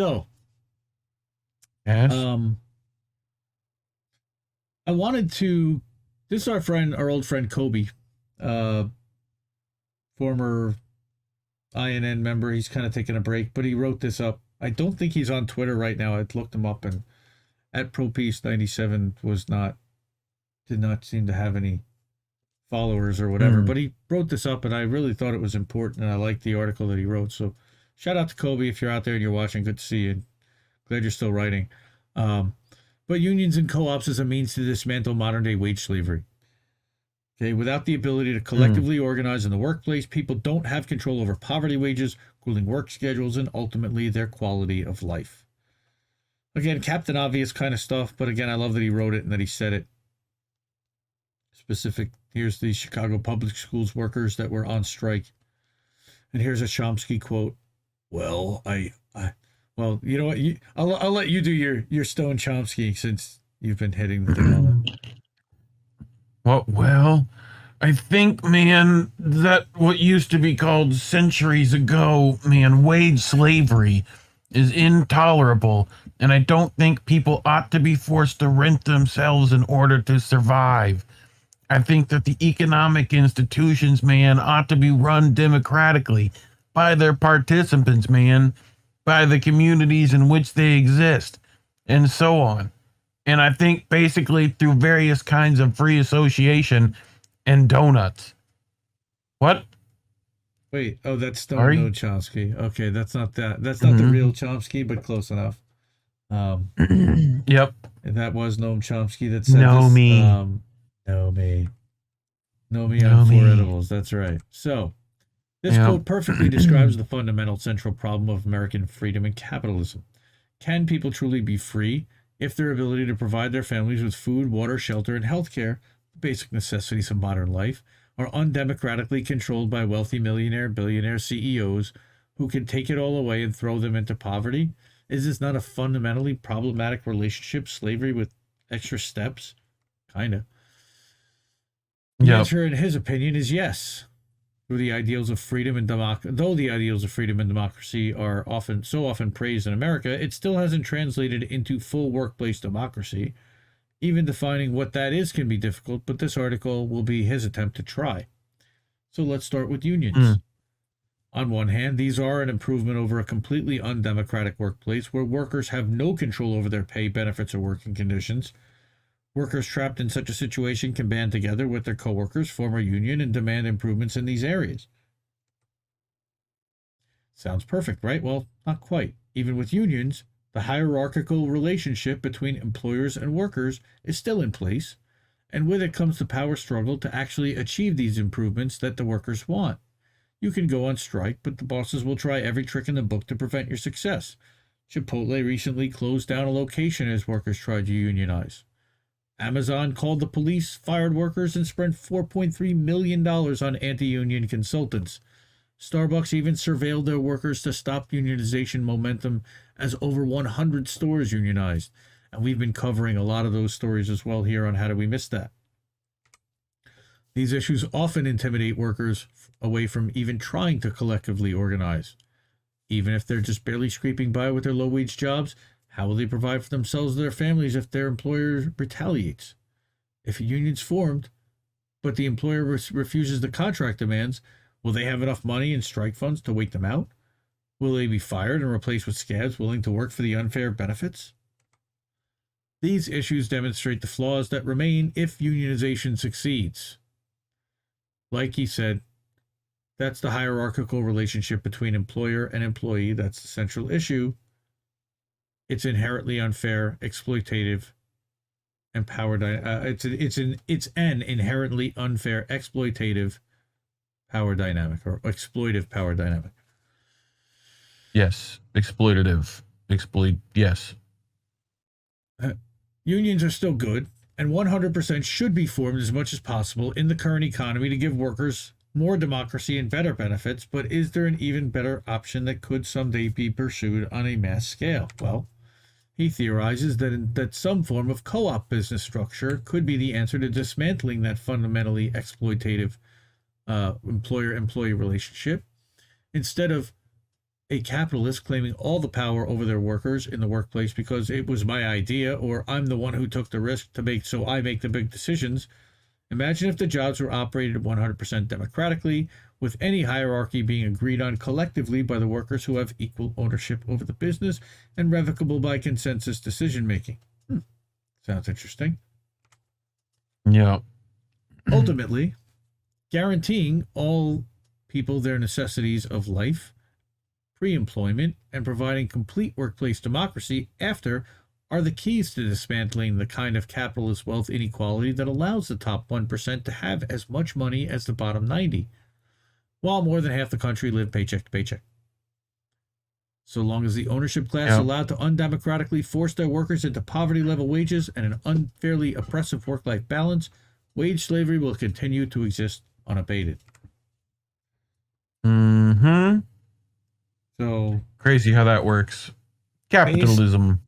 So, Yes. I wanted to. This is our old friend Kobi, uh, former INN member. He's kind of taking a break, but he wrote this up. I don't think he's on Twitter right now. I looked him up, and at ProPeace97 did not seem to have any followers or whatever. But he wrote this up, and I really thought it was important, and I liked the article that he wrote. So, shout out to Kobi if you're out there and you're watching. Good to see you. Glad you're still writing. But unions and co-ops as a means to dismantle modern-day wage slavery. Okay, without the ability to collectively organize in the workplace, people don't have control over poverty wages, cooling work schedules, and ultimately their quality of life. Again, Captain Obvious kind of stuff, but again, I love that he wrote it and that he said it. Specific, here's the Chicago Public Schools workers that were on strike. And here's a Chomsky quote. Well, well, you know what? I'll let you do your Stone Chomsky since you've been hitting the thing on it. Well, I think, man, that what used to be called centuries ago, man, wage slavery is intolerable. And I don't think people ought to be forced to rent themselves in order to survive. I think that the economic institutions, man, ought to be run democratically by their participants, man, by the communities in which they exist, and so on. And I think basically through various kinds of free association and donuts. What? Wait, oh, that's Stone No Chomsky. Okay, that's not that. That's not the real Chomsky, but close enough. Yep. That was Noam Chomsky that said know this. Me. Know me. Know me on Four Edibles. That's right. So, this quote perfectly describes the fundamental central problem of American freedom and capitalism. Can people truly be free if their ability to provide their families with food, water, shelter, and health care, the basic necessities of modern life, are undemocratically controlled by wealthy billionaire CEOs who can take it all away and throw them into poverty? Is this not a fundamentally problematic relationship, slavery with extra steps? Kind of. The answer, in his opinion, is yes. Though the ideals of freedom and democracy are often praised in America, it still hasn't translated into full workplace democracy. Even defining what that is can be difficult, but this article will be his attempt to try. So let's start with unions. On one hand, these are an improvement over a completely undemocratic workplace where workers have no control over their pay, benefits, or working conditions. Workers trapped in such a situation can band together with their coworkers, form a union, and demand improvements in these areas. Sounds perfect, right? Well, not quite. Even with unions, the hierarchical relationship between employers and workers is still in place, and with it comes the power struggle to actually achieve these improvements that the workers want. You can go on strike, but the bosses will try every trick in the book to prevent your success. Chipotle recently closed down a location as workers tried to unionize. Amazon called the police, fired workers, and spent $4.3 million on anti-union consultants. Starbucks even surveilled their workers to stop unionization momentum as over 100 stores unionized. And we've been covering a lot of those stories as well here on How Do We Miss That? These issues often intimidate workers away from even trying to collectively organize. Even if they're just barely scraping by with their low-wage jobs, how will they provide for themselves and their families if their employer retaliates? If a union's formed, but the employer refuses the contract demands, will they have enough money and strike funds to wait them out? Will they be fired and replaced with scabs willing to work for the unfair benefits? These issues demonstrate the flaws that remain if unionization succeeds. Like he said, that's the hierarchical relationship between employer and employee. That's the central issue. It's inherently unfair, exploitative, and it's an inherently unfair, exploitative power dynamic or exploitive power dynamic. Yes, exploitative. Yes. Unions are still good, and 100% should be formed as much as possible in the current economy to give workers more democracy and better benefits, but is there an even better option that could someday be pursued on a mass scale? Well, he theorizes that some form of co-op business structure could be the answer to dismantling that fundamentally exploitative employer-employee relationship. Instead of a capitalist claiming all the power over their workers in the workplace because it was my idea or I'm the one who took the risk to make, so I make the big decisions. Imagine if the jobs were operated 100% democratically, with any hierarchy being agreed on collectively by the workers who have equal ownership over the business and revocable by consensus decision making. Sounds interesting. Yeah. Ultimately, guaranteeing all people their necessities of life, pre-employment, and providing complete workplace democracy after are the keys to dismantling the kind of capitalist wealth inequality that allows the top 1% to have as much money as the bottom 90, while more than half the country live paycheck to paycheck. So long as the ownership class is allowed to undemocratically force their workers into poverty-level wages and an unfairly oppressive work-life balance, wage slavery will continue to exist unabated. Mm-hmm. So crazy how that works. Capitalism.